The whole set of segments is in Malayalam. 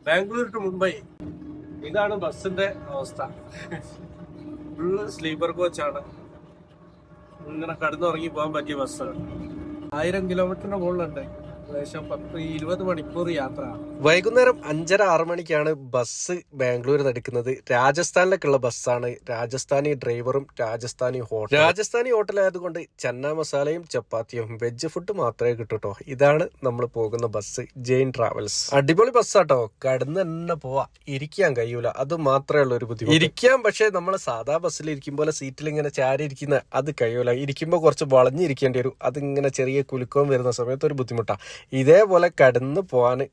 ബാംഗ്ലൂർ ടു മുംബൈ. ഇതാണ് ബസ്സിന്റെ അവസ്ഥ. ഫുള്ള് സ്ലീപ്പർ കോച്ചാണ്. ഇങ്ങനെ കടന്നുറങ്ങി പോകാൻ പറ്റിയ ബസ്സാണ്. 1000 കിലോമീറ്ററിന് മുകളിലുണ്ട്. ഏകദേശം 10-20 മണിക്കൂർ യാത്ര. വൈകുന്നേരം 5:30-6 മണിക്കാണ് ബസ് ബാംഗ്ലൂരിൽ നിന്ന് എടുക്കുന്നത്. രാജസ്ഥാനിലേക്കുള്ള ബസ്സാണ്. രാജസ്ഥാനി ഡ്രൈവറും രാജസ്ഥാനി ഹോട്ടൽ. രാജസ്ഥാനി ഹോട്ടൽ ആയതുകൊണ്ട് ചന്ന മസാലയും ചപ്പാത്തിയും വെജ് ഫുഡ് മാത്രമേ കിട്ടൂട്ടോ. ഇതാണ് നമ്മൾ പോകുന്ന ബസ്, ജെയിൻ ട്രാവൽസ്. അടിപൊളി ബസ്സാട്ടോ. കടന്ന് തന്നെ പോവാ. ഇരിക്കാൻ കഴിയൂല, അത് മാത്രമേ ഉള്ള ഒരു ബുദ്ധിമുട്ട്. ഇരിക്കാൻ പക്ഷെ നമ്മൾ സാധാ ബസ്സിൽ ഇരിക്കും പോലെ സീറ്റിൽ ഇങ്ങനെ ചാരി ഇരിക്കുന്ന അത് കഴിയൂല. ഇരിക്കുമ്പോൾ കുറച്ച് വളഞ്ഞിരിക്കേണ്ടി വരും. അതിങ്ങനെ ചെറിയ കുലുക്കവും വരുന്ന സമയത്ത് ഒരു ബുദ്ധിമുട്ടാണ്. ഇതേപോലെ കടന്ന് പോവാന്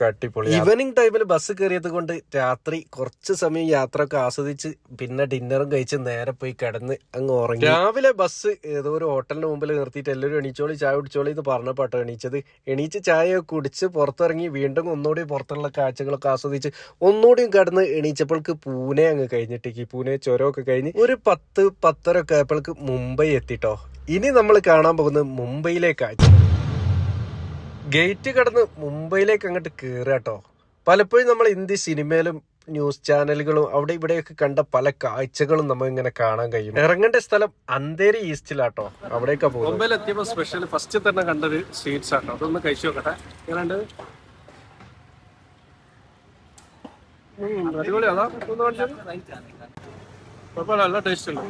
അടിപൊളി. ഈവനിങ് ടൈമിൽ ബസ് കയറിയത് കൊണ്ട് രാത്രി കുറച്ച് സമയം യാത്ര ഒക്കെ ആസ്വദിച്ച് പിന്നെ ഡിന്നറും കഴിച്ച് നേരെ പോയി കിടന്ന് അങ്ങ് ഉറങ്ങി. രാവിലെ ബസ് ഏതോ ഒരു ഹോട്ടലിന് മുമ്പിൽ നിർത്തിയിട്ട് എല്ലാവരും എണീച്ചോളി ചായ കുടിച്ചോളി എന്ന് പറഞ്ഞപ്പോട്ടോ എണീച്ചത്. എണീച്ച് ചായ കുടിച്ച് പുറത്തിറങ്ങി വീണ്ടും ഒന്നുകൂടി പുറത്തുള്ള കാഴ്ചകളൊക്കെ ആസ്വദിച്ച് ഒന്നുകൂടിയും കടന്ന് എണീച്ചപ്പോൾക്ക് പൂനെ അങ്ങ് കഴിഞ്ഞിട്ടേക്ക്. പൂനെ ചുരമൊക്കെ കഴിഞ്ഞ് ഒരു 10-10:30 ഒക്കെ ആയപ്പോൾക്ക് മുംബൈ എത്തിട്ടോ. ഇനി നമ്മൾ കാണാൻ പോകുന്നത് മുംബൈയിലേക്കാഴ്ച. ഗേറ്റ് കടന്ന് മുംബൈയിലേക്ക് അങ്ങോട്ട് കയറാട്ടോ. പലപ്പോഴും നമ്മൾ ഹിന്ദി സിനിമയിലും ന്യൂസ് ചാനലുകളും അവിടെ ഇവിടെയൊക്കെ കണ്ട പല കാഴ്ചകളും നമ്മൾ ഇങ്ങനെ കാണാൻ കഴിയും. ഇറങ്ങേണ്ട സ്ഥലം അന്തേരി ഈസ്റ്റിലാട്ടോ. അവിടേക്കാ പോകും. മുംബൈയിൽ എത്തിയപ്പോൾ സ്പെഷ്യൽ ഫസ്റ്റ് തന്നെ കണ്ടൊരു സ്വീറ്റ്സ് ആട്ടോ. അതൊന്ന് കഴിച്ചു നോക്കട്ടെ. എങ്ങനെയുണ്ട്? അടിപൊളി. അതാ ഒന്ന് കാണിച്ചത്. കുഴപ്പമില്ല, നല്ല ടേസ്റ്റ് ഉണ്ട്.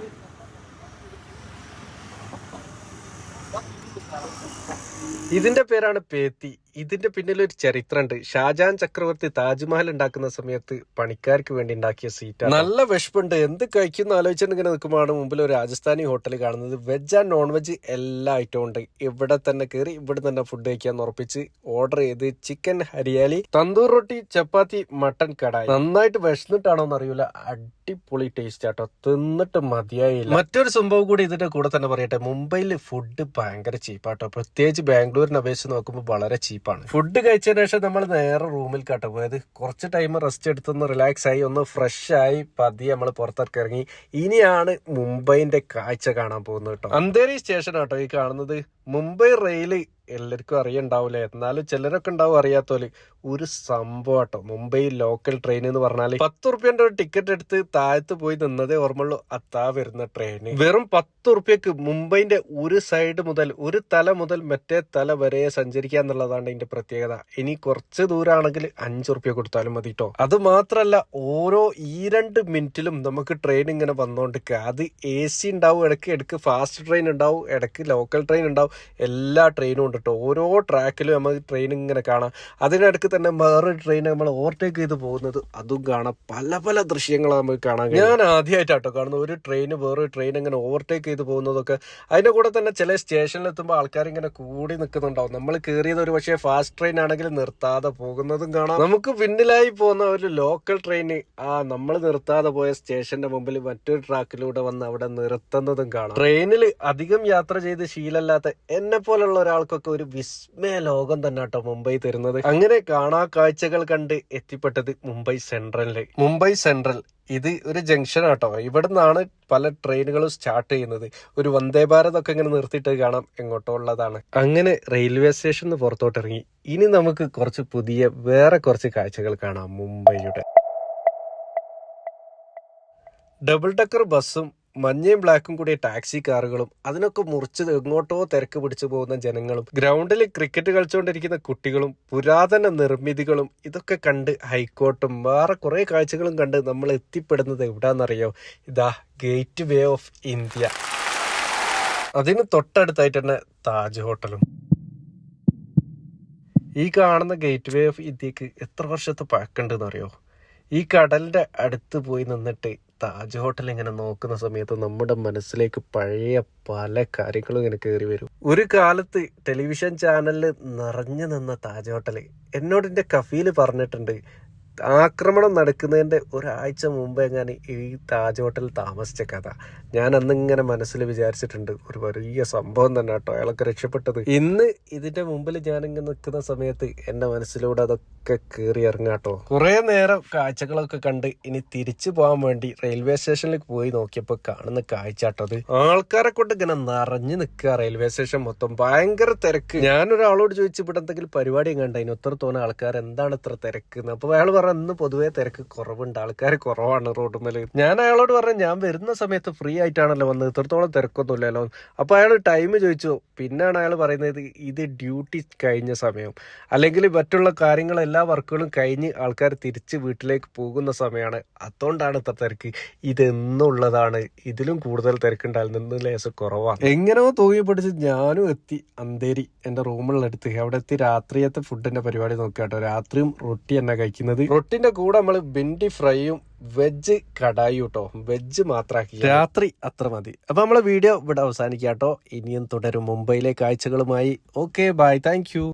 ഇതിന്റെ പേരാണ് പേത്തി. ഇതിന്റെ പിന്നിൽ ഒരു ചരിത്രമുണ്ട്. ഷാജഹാൻ ചക്രവർത്തി താജ്മഹൽ ഉണ്ടാക്കുന്ന സമയത്ത് പണിക്കാർക്ക് വേണ്ടി ഉണ്ടാക്കിയ സീറ്റാണ്. നല്ല വിശപ്പുണ്ട്, എന്ത് കഴിക്കുന്ന ആലോചിച്ചിട്ട് ഇങ്ങനെ നിൽക്കുമ്പോഴാണ് മുമ്പിൽ ഒരു രാജസ്ഥാനി ഹോട്ടൽ കാണുന്നത്. വെജ് ആൻഡ് നോൺ വെജ് എല്ലാ ഐറ്റവും ഉണ്ട്. ഇവിടെ തന്നെ കയറി ഇവിടെ തന്നെ ഫുഡ് കഴിക്കാന്ന് ഉറപ്പിച്ച് ഓർഡർ ചെയ്ത് ചിക്കൻ ഹരിയാലി, തന്തൂർ റൊട്ടി, ചപ്പാത്തി, മട്ടൻ കടായി. നന്നായിട്ട് വിശന്നിട്ടാണോന്ന് അറിയില്ല, അടിപൊളി ടേസ്റ്റ് ആട്ടോ. തിന്നിട്ട് മതിയായില്ല. മറ്റൊരു സംഭവം കൂടി ഇതിന്റെ കൂടെ തന്നെ പറയട്ടെ, മുംബൈയിൽ ഫുഡ് ഭയങ്കര ചീപ്പാട്ടോ. പ്രത്യേകിച്ച് ബാംഗ്ലൂരിനെ അപേക്ഷിച്ച് നോക്കുമ്പോൾ വളരെ ചീപ്പാണ്. ഫുഡ് കഴിച്ചതിന് ശേഷം നമ്മൾ നേരെ റൂമിൽ കേട്ടോ പോയത്. കുറച്ച് ടൈം റെസ്റ്റ് എടുത്തൊന്ന് റിലാക്സ് ആയി ഒന്ന് ഫ്രഷ് ആയി പതിയെ നമ്മൾ പുറത്തേക്ക് ഇറങ്ങി. ഇനിയാണ് മുംബൈന്റെ കാഴ്ച കാണാൻ പോകുന്നത് കേട്ടോ. അന്തേരി സ്റ്റേഷൻ ആട്ടോ ഈ കാണുന്നത്. മുംബൈ റെയില് എല്ലാവർക്കും അറിയണ്ടാവൂലേ, എന്നാലും ചിലരൊക്കെ ഉണ്ടാവും അറിയാത്തോല്. ഒരു സംഭവം കേട്ടോ മുംബൈ ലോക്കൽ ട്രെയിൻ എന്ന് പറഞ്ഞാല് 10 റുപ്യന്റെ ഒരു ടിക്കറ്റ് എടുത്ത് താഴത്ത് പോയി നിന്നതേ ഓർമ്മയുള്ളൂ. അത്താ വരുന്ന ട്രെയിന് വെറും 10 റുപ്യക്ക് മുംബൈന്റെ ഒരു സൈഡ് മുതൽ ഒരു തല മുതൽ മറ്റേ തല വരെ സഞ്ചരിക്കുക എന്നുള്ളതാണ് ഇതിന്റെ പ്രത്യേകത. ഇനി കുറച്ച് ദൂരാണെങ്കിൽ 5 റുപ്യ കൊടുത്താലും മതി കേട്ടോ. അത് മാത്രല്ല ഓരോ 2 മിനിറ്റിലും നമുക്ക് ട്രെയിൻ ഇങ്ങനെ വന്നോണ്ടിരിക്കുക. അത് AC ഉണ്ടാവും, ഇടയ്ക്ക് ഫാസ്റ്റ് ട്രെയിൻ ഉണ്ടാവും, ഇടയ്ക്ക് ലോക്കൽ ട്രെയിൻ ഉണ്ടാവും. എല്ലാ ട്രെയിനും ഉണ്ട് കേട്ടോ. ഓരോ ട്രാക്കിലും നമുക്ക് ട്രെയിൻ ഇങ്ങനെ കാണാം. അതിനിടയ്ക്ക് തന്നെ വേറൊരു ട്രെയിൻ നമ്മൾ ഓവർടേക്ക് ചെയ്ത് പോകുന്നത് അതും കാണാം. പല പല ദൃശ്യങ്ങൾ നമുക്ക് കാണാൻ കഴിയും. ഞാൻ ആദ്യമായിട്ടാട്ടോ കാണുന്നത് ഒരു ട്രെയിൻ വേറൊരു ട്രെയിൻ ഇങ്ങനെ ഓവർടേക്ക് ചെയ്ത് പോകുന്നതൊക്കെ. അതിന്റെ കൂടെ തന്നെ ചില സ്റ്റേഷനിൽ എത്തുമ്പോൾ ആൾക്കാർ ഇങ്ങനെ കൂടി നിൽക്കുന്നുണ്ടാവും. നമ്മൾ കയറിയത് ഒരു പക്ഷേ ഫാസ്റ്റ് ട്രെയിൻ ആണെങ്കിൽ നിർത്താതെ പോകുന്നതും കാണാം. നമുക്ക് പിന്നിലായി പോകുന്ന ഒരു ലോക്കൽ ട്രെയിന് നമ്മൾ നിർത്താതെ പോയ സ്റ്റേഷന്റെ മുമ്പിൽ മറ്റൊരു ട്രാക്കിലൂടെ വന്ന് അവിടെ നിർത്തുന്നതും കാണാം. ട്രെയിനിൽ അധികം യാത്ര ചെയ്ത് ശീലമില്ലാത്ത എന്നെ പോലുള്ള ഒരാൾക്കൊക്കെ ഒരു വിസ്മയ ലോകം തന്നെ കേട്ടോ മുംബൈ തരുന്നത്. അങ്ങനെ കാണാ കാഴ്ചകൾ കണ്ട് എത്തിപ്പെട്ടത് മുംബൈ സെൻട്രലില്. മുംബൈ സെൻട്രൽ ഇത് ഒരു ജംഗ്ഷൻ ആട്ടോ. ഇവിടെ നിന്നാണ് പല ട്രെയിനുകളും സ്റ്റാർട്ട് ചെയ്യുന്നത്. ഒരു വന്ദേ ഭാരത് ഒക്കെ ഇങ്ങനെ നിർത്തിയിട്ട് കാണാം എങ്ങോട്ടോ ഉള്ളതാണ്. അങ്ങനെ റെയിൽവേ സ്റ്റേഷനിൽ പുറത്തോട്ട് ഇറങ്ങി. ഇനി നമുക്ക് കുറച്ച് പുതിയ വേറെ കുറച്ച് കാഴ്ചകൾ കാണാം മുംബൈയുടെ. ഡബിൾ ഡെക്കർ ബസ്സും മഞ്ഞയും ബ്ലാക്കും കൂടിയ ടാക്സി കാറുകളും അതിനൊക്കെ മുറിച്ച് എങ്ങോട്ടോ തിരക്ക് പിടിച്ചു പോകുന്ന ജനങ്ങളും ഗ്രൗണ്ടിൽ ക്രിക്കറ്റ് കളിച്ചുകൊണ്ടിരിക്കുന്ന കുട്ടികളും പുരാതന നിർമ്മിതികളും ഇതൊക്കെ കണ്ട് ഹൈക്കോർട്ടും വേറെ കുറെ കാഴ്ചകളും കണ്ട് നമ്മൾ എത്തിപ്പെടുന്നത് എവിടാന്നറിയോ? ഇതാ ഗേറ്റ് വേ ഓഫ് ഇന്ത്യ. അതിന് തൊട്ടടുത്തായിട്ട് തന്നെ താജ് ഹോട്ടലും. ഈ കാണുന്ന ഗേറ്റ് വേ ഓഫ് ഇന്ത്യക്ക് എത്ര വർഷത്തെ പഴക്കമുണ്ടെന്ന് അറിയോ? ഈ കടലിന്റെ അടുത്ത് പോയി നിന്നിട്ട് താജ് ഹോട്ടൽ ഇങ്ങനെ നോക്കുന്ന സമയത്ത് നമ്മുടെ മനസ്സിലേക്ക് പഴയ പല കാര്യങ്ങളും ഇങ്ങനെ കയറി വരും. ഒരു കാലത്ത് ടെലിവിഷൻ ചാനലിൽ നിറഞ്ഞു നിന്ന താജ് ഹോട്ടൽ എന്നോട് എൻ്റെ കഫീൽ പറഞ്ഞിട്ടുണ്ട്, ആക്രമണം നടക്കുന്നതിൻ്റെ ഒരാഴ്ച മുമ്പേ ഞാൻ ഈ താജ് ഹോട്ടലിൽ താമസിച്ച കഥ ഞാൻ അന്നിങ്ങനെ മനസ്സിൽ വിചാരിച്ചിട്ടുണ്ട്. ഒരു വലിയ സംഭവം തന്നെ കേട്ടോ അയാളൊക്കെ രക്ഷപ്പെട്ടത്. ഇന്ന് ഇതിന്റെ മുമ്പിൽ ഞാനിങ്ങനെ നിൽക്കുന്ന സമയത്ത് എന്റെ മനസ്സിലൂടെ അതൊക്കെ കയറി ഇറങ്ങാട്ടോ. കുറെ നേരം കാഴ്ചകളൊക്കെ കണ്ട് ഇനി തിരിച്ചു പോകാൻ വേണ്ടി റെയിൽവേ സ്റ്റേഷനിലേക്ക് പോയി നോക്കിയപ്പോ കാണുന്ന കാഴ്ചാട്ടത് ആൾക്കാരെ കൊണ്ട് ഇങ്ങനെ നിറഞ്ഞു നിൽക്കുക. റെയിൽവേ സ്റ്റേഷൻ മൊത്തം ഭയങ്കര തിരക്ക്. ഞാനൊരാളോട് ചോദിച്ചു ഇവിടെ എന്തെങ്കിലും പരിപാടി കണ്ട അതിന് ഉത്തരം തോന്നുന്ന ആൾക്കാർ എന്താണ് ഇത്ര തിരക്ക്. അപ്പൊ അയാൾ പറഞ്ഞു ഇന്ന് പൊതുവേ തിരക്ക് കുറവുണ്ട്, ആൾക്കാർ കുറവാണ് റോഡുമേല്. ഞാൻ അയാളോട് പറഞ്ഞു ഞാൻ വരുന്ന സമയത്ത് ഫ്രീ ആയിട്ടാണല്ലോ വന്നത്, ഇത്രത്തോളം തിരക്കൊന്നുമില്ലല്ലോ. അപ്പൊ അയാൾ ടൈം ചോദിച്ചു. പിന്നാണ് അയാൾ പറയുന്നത് ഇത് ഡ്യൂട്ടി കഴിഞ്ഞ സമയം, അല്ലെങ്കിൽ മറ്റുള്ള കാര്യങ്ങൾ എല്ലാ വർക്കുകളും കഴിഞ്ഞ് ആൾക്കാർ തിരിച്ച് വീട്ടിലേക്ക് പോകുന്ന സമയമാണ്, അതുകൊണ്ടാണ് ഇത്ര തിരക്ക്. ഇതെന്നുള്ളതാണ്, ഇതിലും കൂടുതൽ തിരക്കുണ്ടായിരുന്നു, ലേശം കുറവാണ്. എങ്ങനെയോ തൂങ്ങി പിടിച്ച് ഞാനും എത്തി അന്തേരി എന്റെ റൂമിലെടുത്ത്. അവിടെ എത്തി രാത്രിയത്തെ ഫുഡിന്റെ പരിപാടി നോക്കിയാട്ടോ. രാത്രിയും റൊട്ടി തന്നെ കഴിക്കുന്നത്. റൊട്ടിന്റെ കൂടെ നമ്മൾ ബിൻഡി ഫ്രൈയും വെജ് കടായി കേട്ടോ, വെജ് മാത്രമാക്കി രാത്രി അത്ര മതി. അപ്പൊ നമ്മളെ വീഡിയോ ഇവിടെ അവസാനിക്കാട്ടോ. ഇനിയും തുടരും മുംബൈയിലെ കാഴ്ചകളുമായി. Okay bye, thank U.